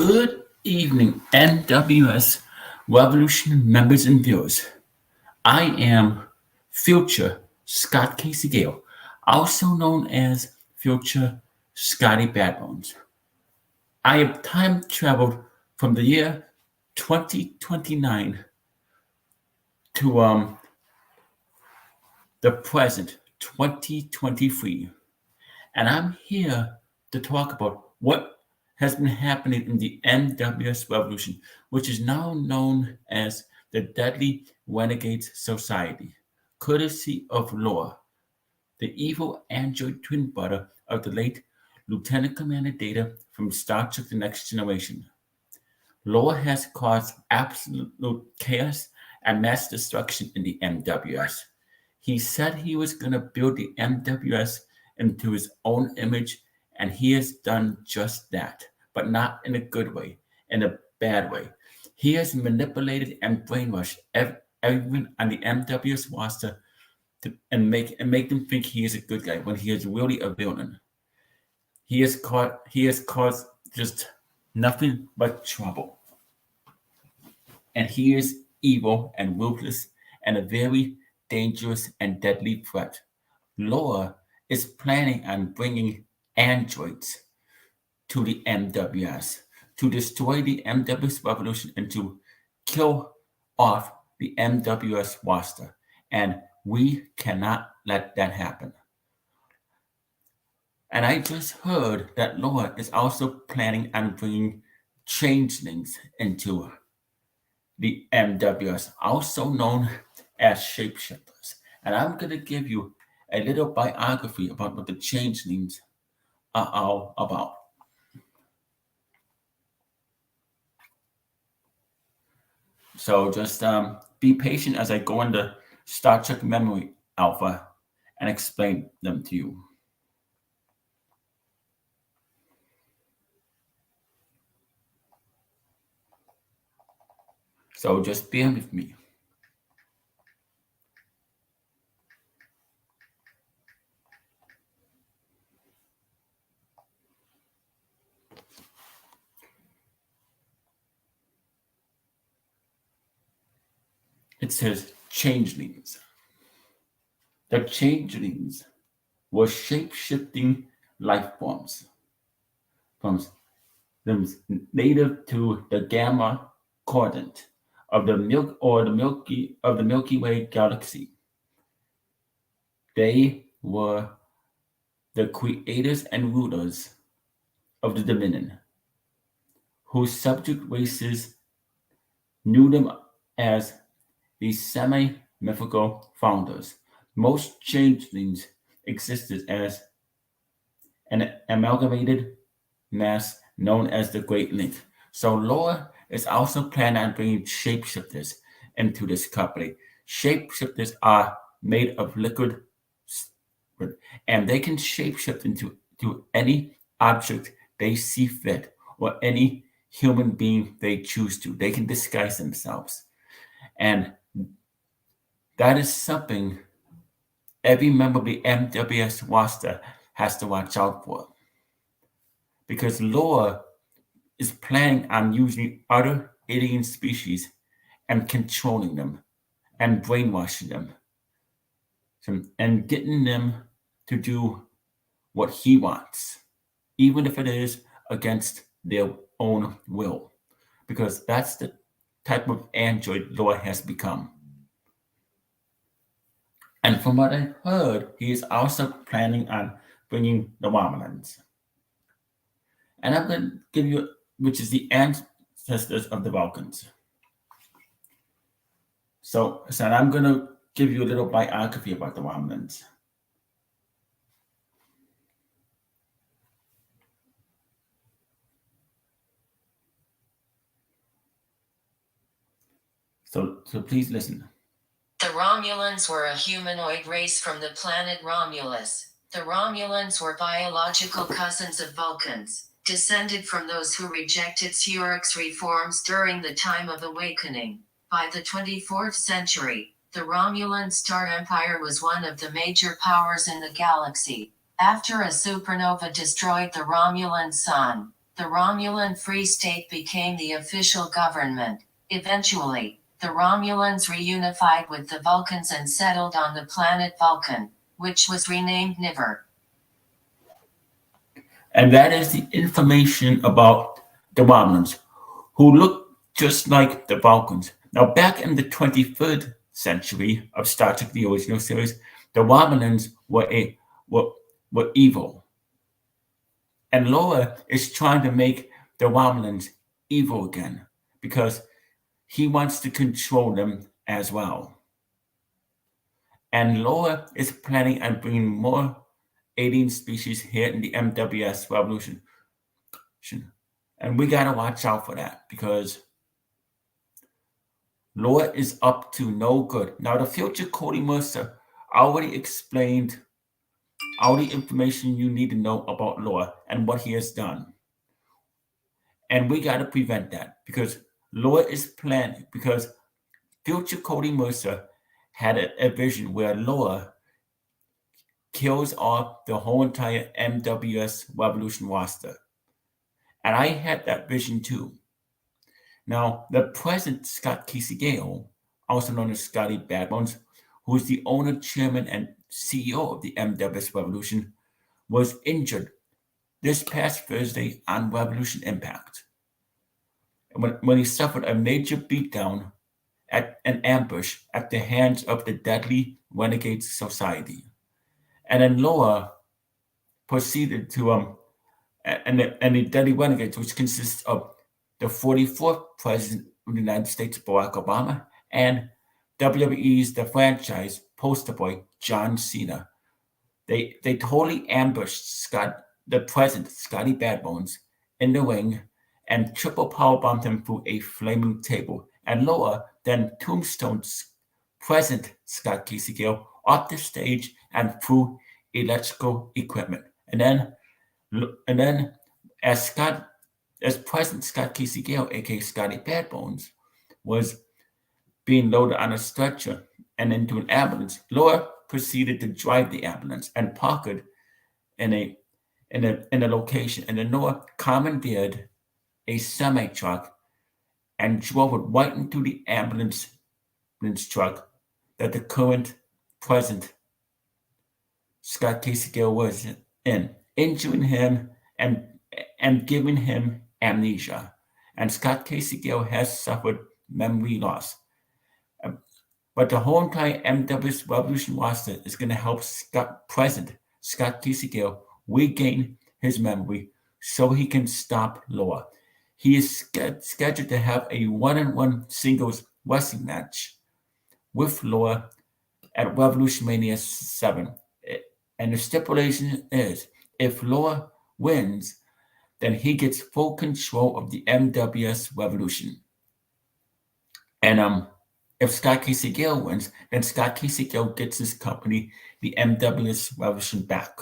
Good evening, NWS Revolution members and viewers. I am future Scott Casey Gale, also known as future ScottyBadBones. I have time traveled from the year 2029 to the present 2023, and I'm here to talk about what has been happening in the NWS Revolution, which is now known as the Deadly Renegades Society, courtesy of Laura, the evil android twin brother of the late Lieutenant Commander Data from Star Trek The Next Generation. Laura has caused absolute chaos and mass destruction in the MWS. He said he was going to build the MWS into his own image, and he has done just that, but not in a good way, in a bad way. He has manipulated and brainwashed everyone on the MWS roster and make them think he is a good guy when he is really a villain. He has caused just nothing but trouble. And he is evil and ruthless and a very dangerous and deadly threat. Laura is planning on bringing androids to the MWS to destroy the MWS revolution and to kill off the MWS roster. And we cannot let that happen. And I just heard that Laura is also planning on bringing changelings into the MWS, also known as shapeshifters. And I'm going to give you a little biography about what the changelings are all about. So just be patient as I go into Star Trek Memory Alpha and explain them to you. So just bear with me. It says changelings. The changelings were shape-shifting life forms from them native to the gamma quadrant of the Milky Way galaxy. They were the creators and rulers of the Dominion, whose subject races knew them as the semi-mythical founders. Most changelings existed as an amalgamated mass known as the Great Link. So Laura is also planning on bringing shapeshifters into this company. Shapeshifters are made of liquid, and they can shapeshift into any object they see fit or any human being they choose to. They can disguise themselves. And that is something every member of the MWS roster has to watch out for. Because Laura is planning on using other alien species and controlling them and brainwashing them and getting them to do what he wants, even if it is against their own will. Because that's the type of android Laura has become. And from what I heard, he is also planning on bringing the Romulans. And I'm going to give you, which is the ancestors of the Vulcans. So I'm going to give you a little biography about the Romulans. So please listen. The Romulans were a humanoid race from the planet Romulus. The Romulans were biological cousins of Vulcans, descended from those who rejected Curics reforms during the Time of Awakening. By the 24th century, the Romulan Star Empire was one of the major powers in the galaxy. After a supernova destroyed the Romulan sun, The Romulan Free State became the official government. Eventually, the Romulans reunified with the Vulcans and settled on the planet Vulcan, which was renamed Niver. And that is the information about the Romulans, who look just like the Vulcans. Now, back in the 23rd century of Star Trek: The Original Series, the Romulans were evil, and Laura is trying to make the Romulans evil again because he wants to control them as well. And Laura is planning on bringing more alien species here in the MWS Revolution. And we gotta watch out for that because Laura is up to no good. Now, the future Cody Mercer already explained all the information you need to know about Laura and what he has done. And we gotta prevent that because Laura is planning, because future Cody Mercer had a vision where Laura kills off the whole entire MWS Revolution roster. And I had that vision too. Now, the present Scott Gale, also known as ScottyBadBones, who is the owner, chairman, and CEO of the MWS Revolution, was injured this past Thursday on Revolution Impact when he suffered a major beatdown at an ambush at the hands of the deadly Renegade Society. And then Laura proceeded to and the deadly renegades, which consists of the 44th President of the United States, Barack Obama, and WWE's The Franchise poster boy, John Cena. They totally ambushed the President, ScottyBadBones, in the ring and triple powerbombed him through a flaming table. And Laura then tombstoned President Scott Gale off the stage and through electrical equipment. And then as President Scott Gale, aka ScottyBadBones, was being loaded on a stretcher and into an ambulance, Laura proceeded to drive the ambulance and park it in a location. And then Laura commandeered a semi-truck and drove it right into the ambulance truck that the current President Scott Gale was in, injuring him and giving him amnesia. And Scott Gale has suffered memory loss. But the whole entire MWS Revolution roster is going to help President Scott Gale regain his memory so he can stop Laura. He is scheduled to have a one-on-one singles wrestling match with Laura at Revolution Mania 7. And the stipulation is, if Laura wins, then he gets full control of the MWS Revolution. And if Scott Gale wins, then Scott Gale gets his company, the MWS Revolution, back.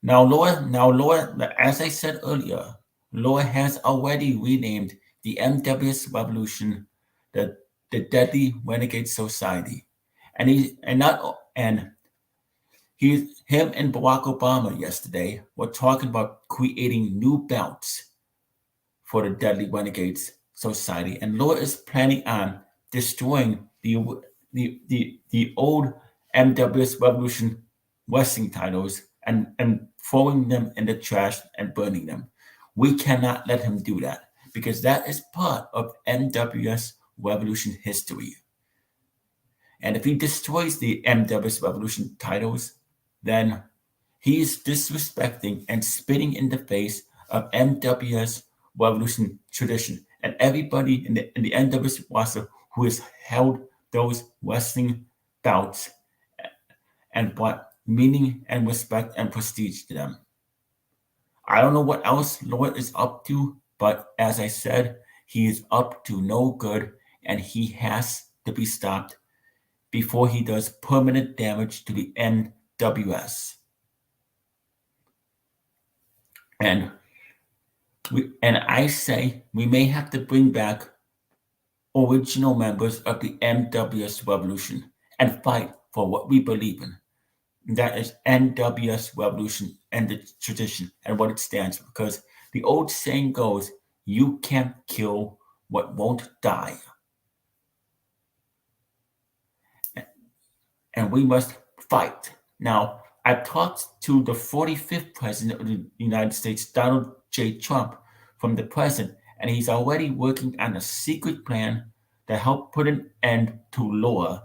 Now Laura, as I said earlier, Laura has already renamed the MWS Revolution the Deadly Renegade Society. And him and Barack Obama yesterday were talking about creating new belts for the Deadly Renegades Society. And Laura is planning on destroying the old MWS Revolution wrestling titles and throwing them in the trash and burning them. We cannot let him do that because that is part of MWS Revolution history. And if he destroys the MWS Revolution titles, then he is disrespecting and spitting in the face of MWS Revolution tradition and everybody in the MWS roster who has held those wrestling bouts and brought meaning and respect and prestige to them. I don't know what else Lord is up to, but as I said, he is up to no good and he has to be stopped before he does permanent damage to the MWS. And I say we may have to bring back original members of the MWS Revolution and fight for what we believe in. That is MWS Revolution and the tradition and what it stands for. Because The old saying goes, you can't kill what won't die. And we must fight. Now, I've talked to the 45th President of the United States, Donald J. Trump, from the President, and he's already working on a secret plan to help put an end to law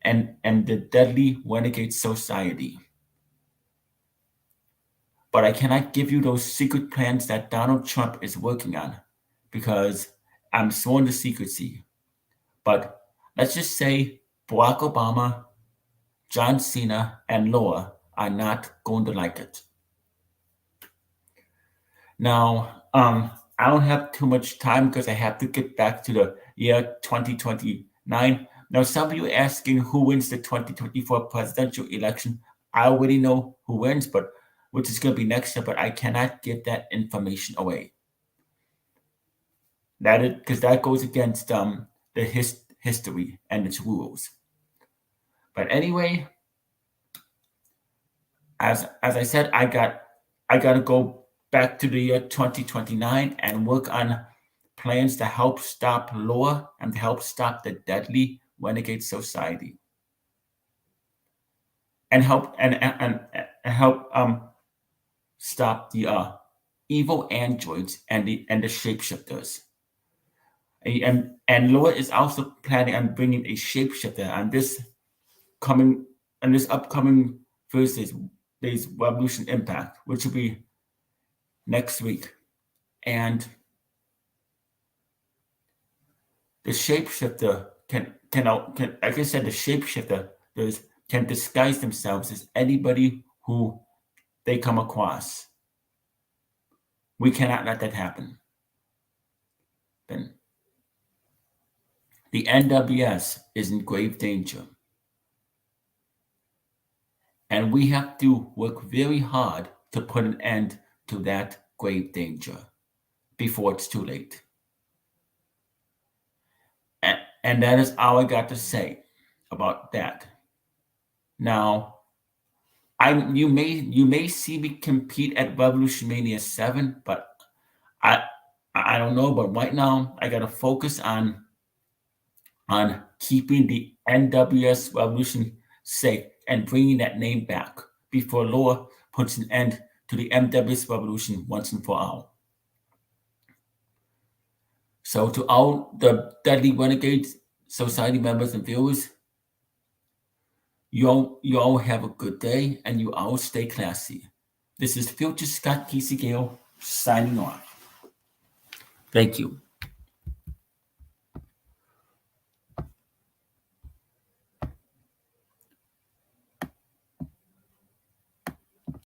and the deadly renegade society. But I cannot give you those secret plans that Donald Trump is working on because I'm sworn to secrecy. But let's just say Barack Obama, John Cena, and Laura are not going to like it. Now, I don't have too much time because I have to get back to the year 2029. Now, some of you are asking who wins the 2024 presidential election. I already know who wins, but which is going to be next year, but I cannot give that information away. That is because that goes against the history and its rules. But anyway, as I said, I got to go back to the year 2029 and work on plans to help stop law and to help stop the deadly renegade society, and help stop the evil androids and the shapeshifters. And Laura is also planning on bringing a shapeshifter on this upcoming Thursday's Revolution Impact, which will be next week. And the shapeshifter can like I said, the shapeshifter can disguise themselves as anybody who they come across. We cannot let that happen. Then the NWS is in grave danger. And we have to work very hard to put an end to that grave danger before it's too late. And that is all I got to say about that. Now, you may see me compete at Revolution Mania 7, but I don't know. But right now, I got to focus on keeping the NWS Revolution safe and bringing that name back before Laura puts an end to the MWS Revolution once and for all. So to all the Deadly Renegade Society members and viewers, you all have a good day and you all stay classy. This is Future Scott Gale signing off. Thank you.